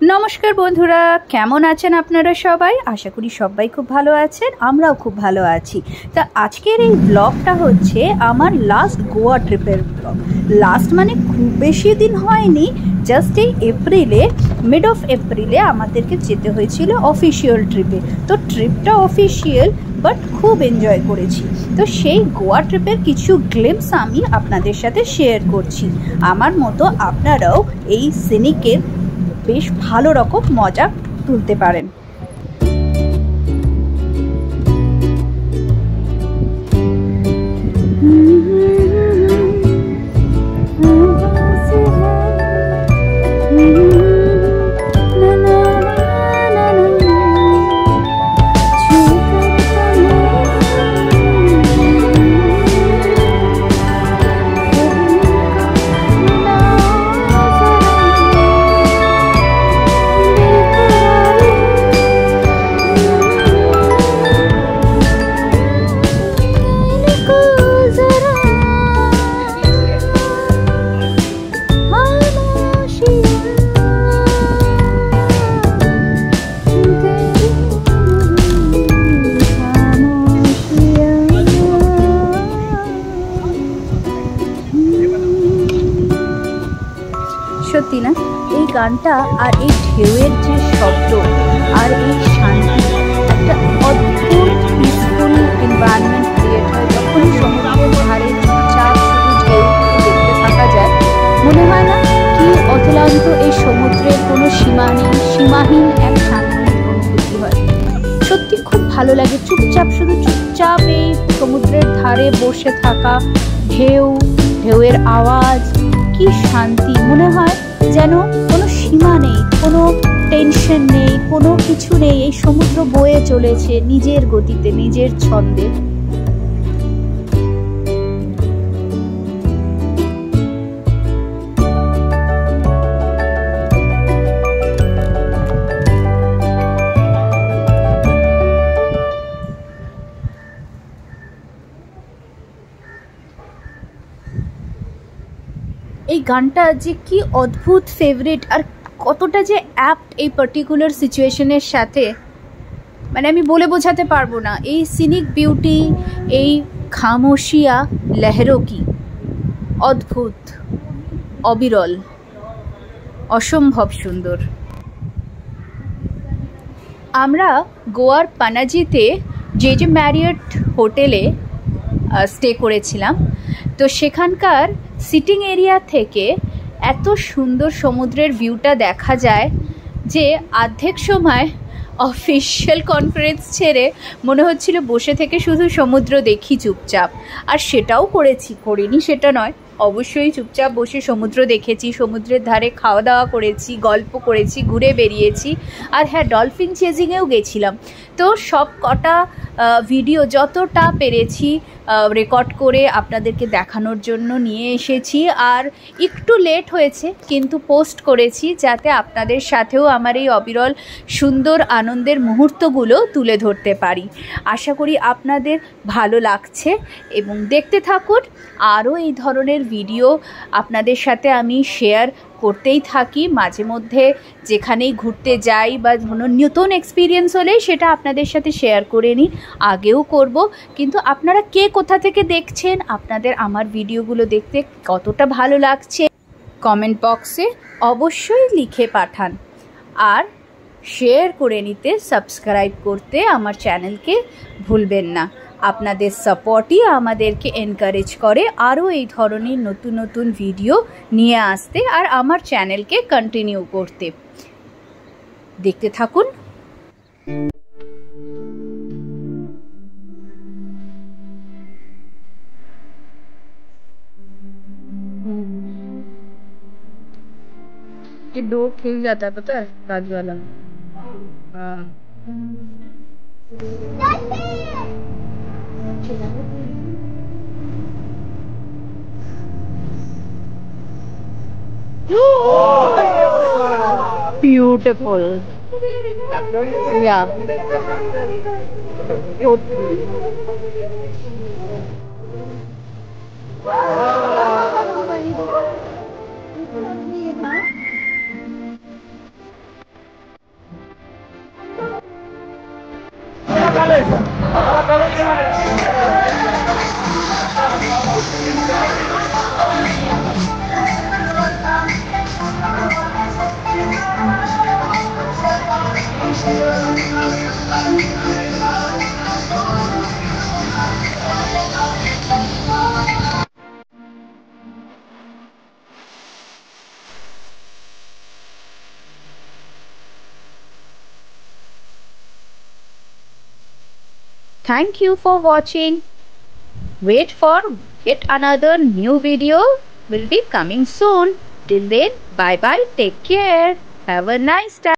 নমস্কার বন্ধুরা, কেমন আছেন আপনারা সবাই? আশা করি সবাই খুব ভালো আছেন, আমরাও খুব ভালো আছি। তা আজকের এই ব্লগটা হচ্ছে আমার লাস্ট গোয়া ট্রিপের ব্লগ। লাস্ট মানে খুব বেশি দিন হয়নি, জাস্ট এই এপ্রিলে, মিড অফ এপ্রিলে আমাদেরকে যেতে হয়েছিল অফিসিয়াল ট্রিপে। তো ট্রিপটা অফিসিয়াল বাট খুব এনজয় করেছি। তো সেই গোয়া ট্রিপের কিছু গ্লিম্পস আমি আপনাদের সাথে শেয়ার করছি। আমার মতো আপনারাও এই সিনিকের বেশ ভালো রকম মজা তুলতে পারেন। সত্যি না, এই গানটা আর এই ঢেউয়ের যে শব্দ আর এই শান্তি, একটা অদ্ভুত পিসফুল এনভায়রনমেন্ট ক্রিয়েট হয় যখনই সমুদ্রের ধারে চুপচাপ শুধু ঢেউগুলো দেখতে থাকা যায়। মনে হয় না কি অতলান্ত এই সমুদ্রের কোনো সীমা নেই, সীমাহীন এক শান্তির অনুভূতি হয়। সত্যি খুব ভালো লাগে চুপচাপ, শুধু চুপচাপ এই সমুদ্রের ধারে বসে থাকা, ঢেউয়ের আওয়াজ, কি শান্তি। মনে হয় যেন কোনো সীমা নেই, কোনো টেনশন নেই, কোনো কিছু নেই। এই সমুদ্র বয়ে চলেছে নিজের গতিতে, নিজের ছন্দে। এই গানটা যে কি অদ্ভুত ফেভারিট, আর কতটা যে অ্যাপ্ট এই পার্টিকুলার সিচুয়েশনের সাথে, মানে আমি বলে বোঝাতে পারবো না। এই সিনিক বিউটি, এই খামোশিয়া লহরো কি, অদ্ভুত, অবিরল, অসম্ভব সুন্দর। আমরা গোয়ার পানাজিতে যে ম্যারিয়ট হোটেলে স্টে করেছিলাম। তো সেখানকার সিটিং এরিয়া থেকে এত সুন্দর সমুদ্রের ভিউটা দেখা যায় যে অর্ধেক সময় অফিশিয়াল কনফারেন্স ছেড়ে মনে হচ্ছিল বসে থেকে শুধু সমুদ্র দেখি চুপচাপ। আর সেটাও করিনি সেটা নয়, অবশ্যই চুপচাপ বসে সমুদ্র দেখেছি, সমুদ্রের ধারে খাওয়া দাওয়া করেছি, গল্প করেছি, ঘুরে বেরিয়েছি। আর হ্যাঁ, ডলফিন চেজিংয়েও গেছিলাম। তো সব কটা ভিডিও যতটা পেরেছি রেকর্ড করে আপনাদেরকে দেখানোর জন্য নিয়ে এসেছি। আর একটু লেট হয়েছে কিন্তু পোস্ট করেছি, যাতে আপনাদের সাথেও আমার এই অবিরল সুন্দর আনন্দের মুহূর্তগুলো তুলে ধরতে পারি। আশা করি আপনাদের ভালো লাগছে এবং দেখতে থাকুন। আরও এই ধরনের ভিডিও আপনাদের সাথে আমি শেয়ার করতেই থাকি মাঝে মধ্যে, যেখানেই ঘুরতে যাই বা নতুন এক্সপিরিয়েন্স হলেই সেটা আপনাদের সাথে শেয়ার করে নিই। আগেও করব, কিন্তু আপনারা কে কোথা থেকে দেখছেন, আপনাদের আমার ভিডিওগুলো দেখতে কতটা ভালো লাগছে কমেন্ট বক্সে অবশ্যই লিখে পাঠান। আর শেয়ার করে নিতে, সাবস্ক্রাইব করতে আমার চ্যানেলকে ভুলবেন না। আপনাদের সাপোর্টই আমাদেরকে এনকারেজ করে আরও এই ধরনের নতুন নতুন ভিডিও নিয়ে আসতে আর আমার চ্যানেলকে কন্টিনিউ করতে। দেখতে থাকুন। कि डोर खुल जाता है, पता है, राज वाला। हाँ Beautiful. Yeah. Thank you for watching. Wait for yet another new video will be coming soon. Till then, bye bye. Take care. Have a nice time.